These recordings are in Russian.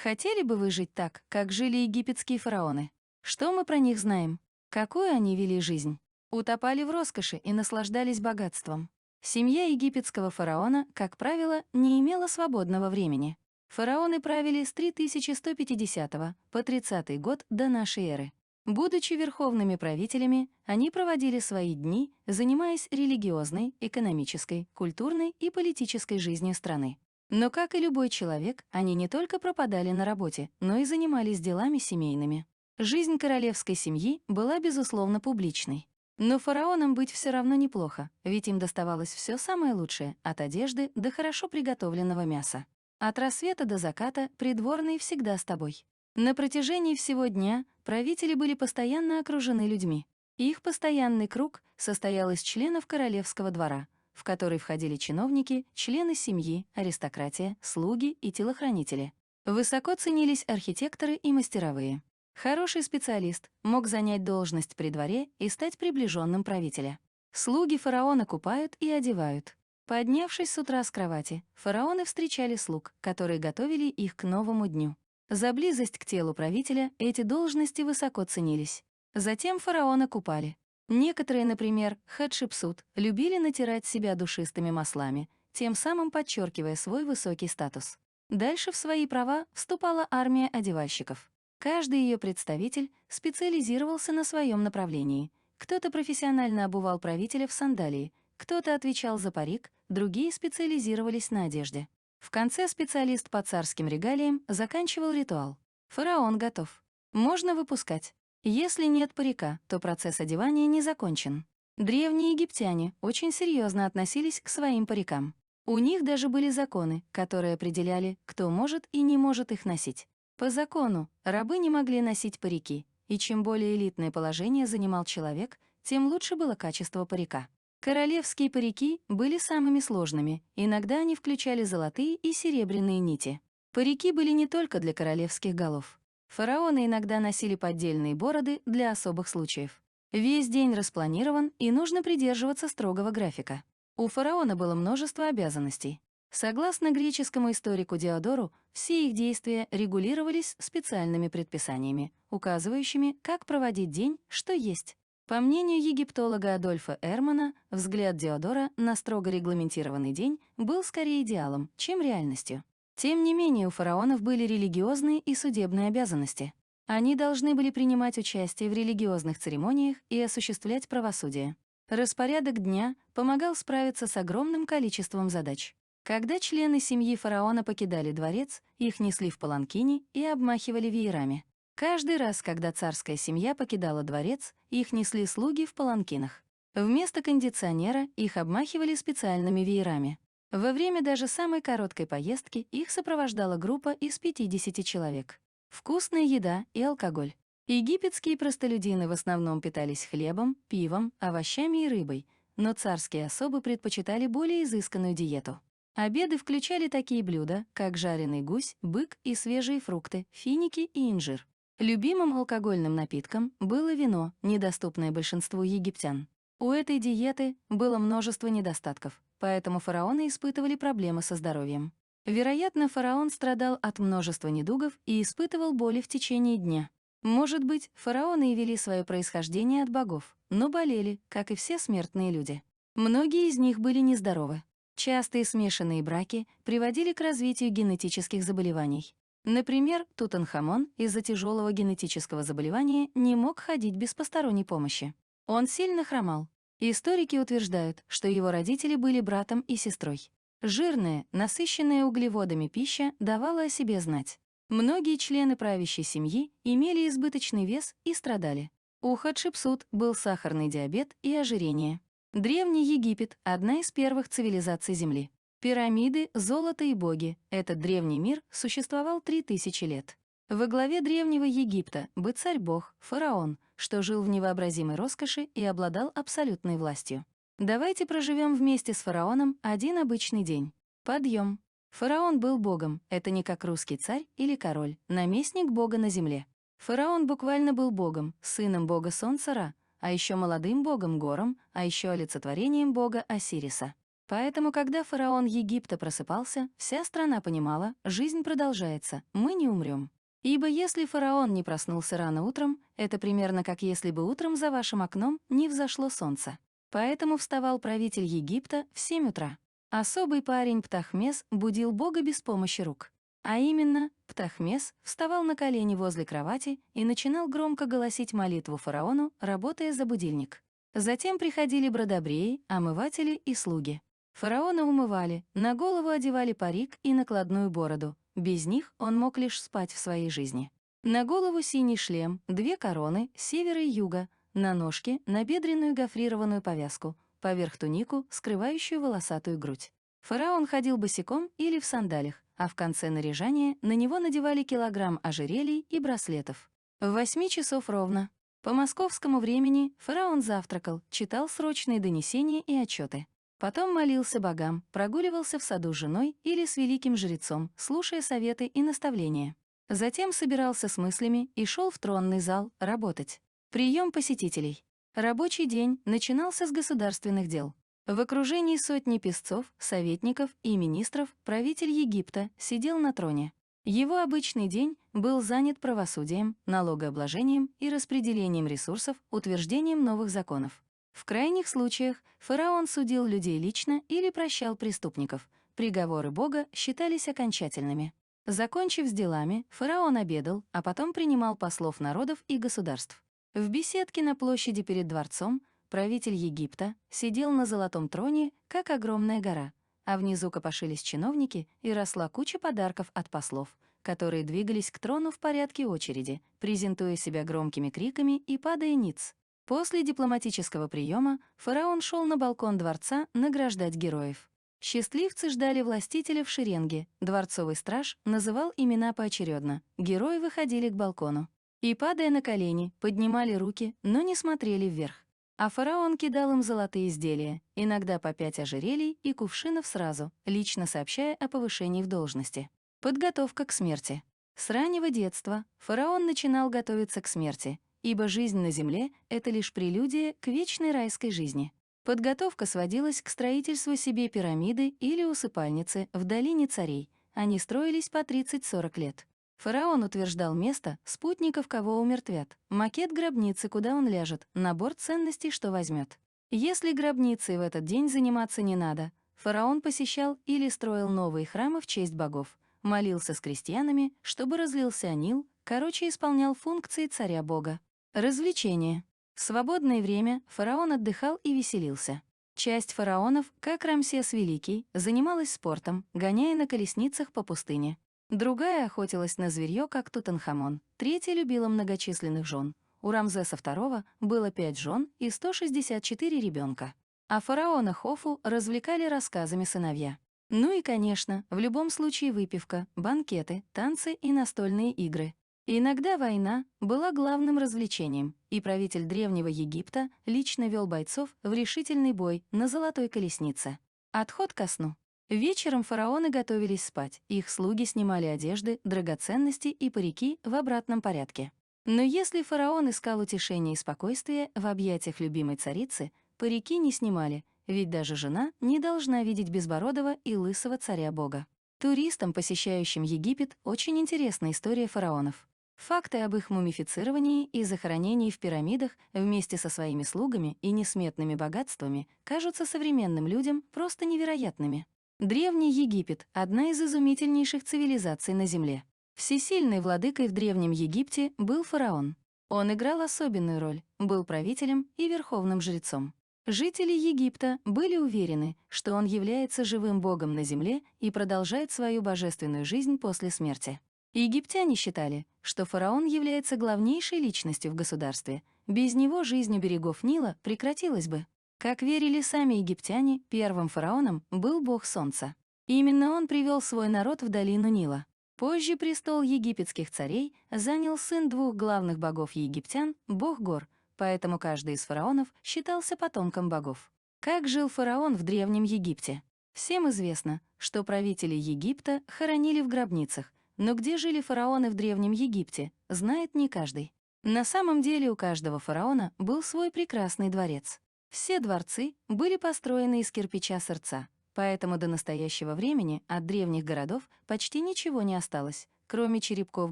Хотели бы вы жить так, как жили египетские фараоны? Что мы про них знаем? Какую они вели жизнь? Утопали в роскоши и наслаждались богатством. Семья египетского фараона, как правило, не имела свободного времени. Фараоны правили с 3150 по 30 год до нашей эры. Будучи верховными правителями, они проводили свои дни, занимаясь религиозной, экономической, культурной и политической жизнью страны. Но, как и любой человек, они не только пропадали на работе, но и занимались делами семейными. Жизнь королевской семьи была, безусловно, публичной. Но фараонам быть все равно неплохо, ведь им доставалось все самое лучшее, от одежды до хорошо приготовленного мяса. От рассвета до заката придворные всегда с тобой. На протяжении всего дня правители были постоянно окружены людьми. Их постоянный круг состоял из членов королевского двора, в который входили чиновники, члены семьи, аристократия, слуги и телохранители. Высоко ценились архитекторы и мастеровые. Хороший специалист мог занять должность при дворе и стать приближенным правителя. Слуги фараона купают и одевают. Поднявшись с утра с кровати, фараоны встречали слуг, которые готовили их к новому дню. За близость к телу правителя эти должности высоко ценились. Затем фараона купали. Некоторые, например, Хатшепсут, любили натирать себя душистыми маслами, тем самым подчеркивая свой высокий статус. Дальше в свои права вступала армия одевальщиков. Каждый ее представитель специализировался на своем направлении. Кто-то профессионально обувал правителя в сандалии, кто-то отвечал за парик, другие специализировались на одежде. В конце специалист по царским регалиям заканчивал ритуал. Фараон готов. Можно выпускать. Если нет парика, то процесс одевания не закончен. Древние египтяне очень серьезно относились к своим парикам. У них даже были законы, которые определяли, кто может и не может их носить. По закону, рабы не могли носить парики, и чем более элитное положение занимал человек, тем лучше было качество парика. Королевские парики были самыми сложными, иногда они включали золотые и серебряные нити. Парики были не только для королевских голов. Фараоны иногда носили поддельные бороды для особых случаев. Весь день распланирован, и нужно придерживаться строгого графика. У фараона было множество обязанностей. Согласно греческому историку Диодору, все их действия регулировались специальными предписаниями, указывающими, как проводить день, что есть. По мнению египтолога Адольфа Эрмана, взгляд Диодора на строго регламентированный день был скорее идеалом, чем реальностью. Тем не менее, у фараонов были религиозные и судебные обязанности. Они должны были принимать участие в религиозных церемониях и осуществлять правосудие. Распорядок дня помогал справиться с огромным количеством задач. Когда члены семьи фараона покидали дворец, их несли в паланкине и обмахивали веерами. Каждый раз, когда царская семья покидала дворец, их несли слуги в паланкинах. Вместо кондиционера их обмахивали специальными веерами. Во время даже самой короткой поездки их сопровождала группа из 50 человек. Вкусная еда и алкоголь. Египетские простолюдины в основном питались хлебом, пивом, овощами и рыбой, но царские особы предпочитали более изысканную диету. Обеды включали такие блюда, как жареный гусь, бык и свежие фрукты, финики и инжир. Любимым алкогольным напитком было вино, недоступное большинству египтян. У этой диеты было множество недостатков, поэтому фараоны испытывали проблемы со здоровьем. Вероятно, фараон страдал от множества недугов и испытывал боли в течение дня. Может быть, фараоны и вели свое происхождение от богов, но болели, как и все смертные люди. Многие из них были нездоровы. Частые смешанные браки приводили к развитию генетических заболеваний. Например, Тутанхамон из-за тяжелого генетического заболевания не мог ходить без посторонней помощи. Он сильно хромал. Историки утверждают, что его родители были братом и сестрой. Жирная, насыщенная углеводами пища давала о себе знать. Многие члены правящей семьи имели избыточный вес и страдали. У Хатшепсут был сахарный диабет и ожирение. Древний Египет — одна из первых цивилизаций Земли. Пирамиды, золото и боги — этот древний мир существовал 3000 лет. Во главе древнего Египта был царь-бог, фараон, что жил в невообразимой роскоши и обладал абсолютной властью. Давайте проживем вместе с фараоном один обычный день. Подъем. Фараон был богом, это не как русский царь или король, наместник бога на земле. Фараон буквально был богом, сыном бога солнца Ра, а еще молодым богом Гором, а еще олицетворением бога Осириса. Поэтому, когда фараон Египта просыпался, вся страна понимала, жизнь продолжается, мы не умрем. Ибо если фараон не проснулся рано утром, это примерно как если бы утром за вашим окном не взошло солнце. Поэтому вставал правитель Египта в 7 утра. Особый парень Птахмес будил Бога без помощи рук. А именно, Птахмес вставал на колени возле кровати и начинал громко голосить молитву фараону, работая за будильник. Затем приходили бродобреи, омыватели и слуги. Фараона умывали, на голову одевали парик и накладную бороду. Без них он мог лишь спать в своей жизни. На голову синий шлем, 2 короны, севера и юга, на ножки набедренную гофрированную повязку, поверх тунику, скрывающую волосатую грудь. Фараон ходил босиком или в сандалях, а в конце наряжания на него надевали килограмм ожерелий и браслетов. В 8 часов ровно. По московскому времени фараон завтракал, читал срочные донесения и отчеты. Потом молился богам, прогуливался в саду с женой или с великим жрецом, слушая советы и наставления. Затем собирался с мыслями и шел в тронный зал работать. Прием посетителей. Рабочий день начинался с государственных дел. В окружении сотни песцов, советников и министров правитель Египта сидел на троне. Его обычный день был занят правосудием, налогообложением и распределением ресурсов, утверждением новых законов. В крайних случаях фараон судил людей лично или прощал преступников. Приговоры Бога считались окончательными. Закончив с делами, фараон обедал, а потом принимал послов народов и государств. В беседке на площади перед дворцом правитель Египта сидел на золотом троне, как огромная гора, а внизу копошились чиновники и росла куча подарков от послов, которые двигались к трону в порядке очереди, презентуя себя громкими криками и падая ниц. После дипломатического приема фараон шел на балкон дворца награждать героев. Счастливцы ждали властителя в шеренге, дворцовый страж называл имена поочередно, герои выходили к балкону. И, падая на колени, поднимали руки, но не смотрели вверх. А фараон кидал им золотые изделия, иногда по 5 ожерелий и кувшинов сразу, лично сообщая о повышении в должности. Подготовка к смерти. С раннего детства фараон начинал готовиться к смерти, ибо жизнь на земле — это лишь прелюдия к вечной райской жизни. Подготовка сводилась к строительству себе пирамиды или усыпальницы в долине царей. Они строились по 30-40 лет. Фараон утверждал место, спутников кого умертвят, макет гробницы, куда он ляжет, набор ценностей, что возьмет. Если гробницей в этот день заниматься не надо, фараон посещал или строил новые храмы в честь богов, молился с крестьянами, чтобы разлился Нил, короче, исполнял функции царя-бога. Развлечения. В свободное время фараон отдыхал и веселился. Часть фараонов, как Рамсес Великий, занималась спортом, гоняя на колесницах по пустыне. Другая охотилась на зверьё, как Тутанхамон. Третья любила многочисленных жен. У Рамзеса II было 5 жен и 164 ребенка. А фараона Хофу развлекали рассказами сыновья. Ну и, конечно, в любом случае выпивка, банкеты, танцы и настольные игры. Иногда война была главным развлечением, и правитель Древнего Египта лично вел бойцов в решительный бой на золотой колеснице. Отход ко сну. Вечером фараоны готовились спать, их слуги снимали одежды, драгоценности и парики в обратном порядке. Но если фараон искал утешение и спокойствие в объятиях любимой царицы, парики не снимали, ведь даже жена не должна видеть безбородого и лысого царя-бога. Туристам, посещающим Египет, очень интересна история фараонов. Факты об их мумифицировании и захоронении в пирамидах вместе со своими слугами и несметными богатствами кажутся современным людям просто невероятными. Древний Египет — одна из изумительнейших цивилизаций на Земле. Всесильной владыкой в Древнем Египте был фараон. Он играл особенную роль, был правителем и верховным жрецом. Жители Египта были уверены, что он является живым богом на земле и продолжает свою божественную жизнь после смерти. Египтяне считали, что фараон является главнейшей личностью в государстве. Без него жизнь у берегов Нила прекратилась бы. Как верили сами египтяне, первым фараоном был бог солнца. Именно он привел свой народ в долину Нила. Позже престол египетских царей занял сын 2 главных богов египтян, бог гор, поэтому каждый из фараонов считался потомком богов. Как жил фараон в Древнем Египте? Всем известно, что правители Египта хоронили в гробницах, но где жили фараоны в Древнем Египте, знает не каждый. На самом деле у каждого фараона был свой прекрасный дворец. Все дворцы были построены из кирпича сырца, Поэтому до настоящего времени от древних городов почти ничего не осталось, кроме черепков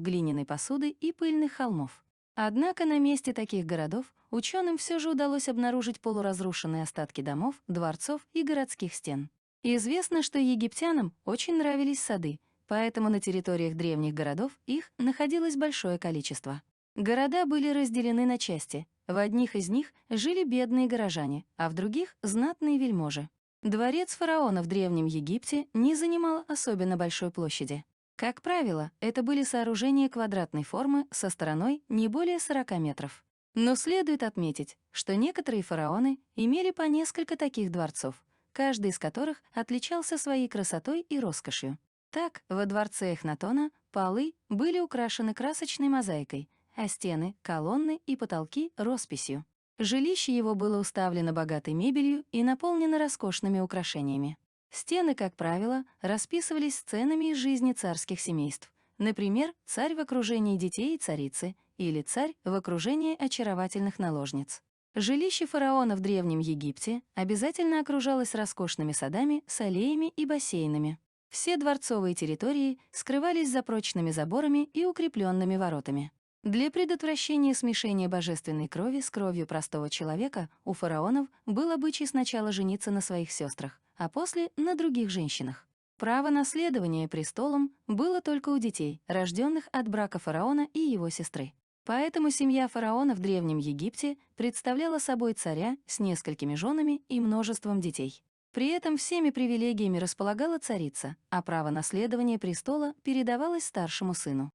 глиняной посуды и пыльных холмов. Однако на месте таких городов ученым все же удалось обнаружить полуразрушенные остатки домов, дворцов и городских стен. Известно, что египтянам очень нравились сады, поэтому на территориях древних городов их находилось большое количество. Города были разделены на части. В одних из них жили бедные горожане, а в других — знатные вельможи. Дворец фараона в Древнем Египте не занимал особенно большой площади. Как правило, это были сооружения квадратной формы со стороной не более 40 метров. Но следует отметить, что некоторые фараоны имели по несколько таких дворцов, каждый из которых отличался своей красотой и роскошью. Так, во дворце Эхнатона полы были украшены красочной мозаикой, а стены, колонны и потолки — росписью. Жилище его было уставлено богатой мебелью и наполнено роскошными украшениями. Стены, как правило, расписывались сценами из жизни царских семейств. Например, царь в окружении детей и царицы или царь в окружении очаровательных наложниц. Жилище фараона в Древнем Египте обязательно окружалось роскошными садами с аллеями и бассейнами. Все дворцовые территории скрывались за прочными заборами и укрепленными воротами. Для предотвращения смешения божественной крови с кровью простого человека у фараонов был обычай сначала жениться на своих сестрах, а после — на других женщинах. Право наследования престолом было только у детей, рожденных от брака фараона и его сестры. Поэтому семья фараона в Древнем Египте представляла собой царя с несколькими женами и множеством детей. При этом всеми привилегиями располагала царица, а право наследования престола передавалось старшему сыну.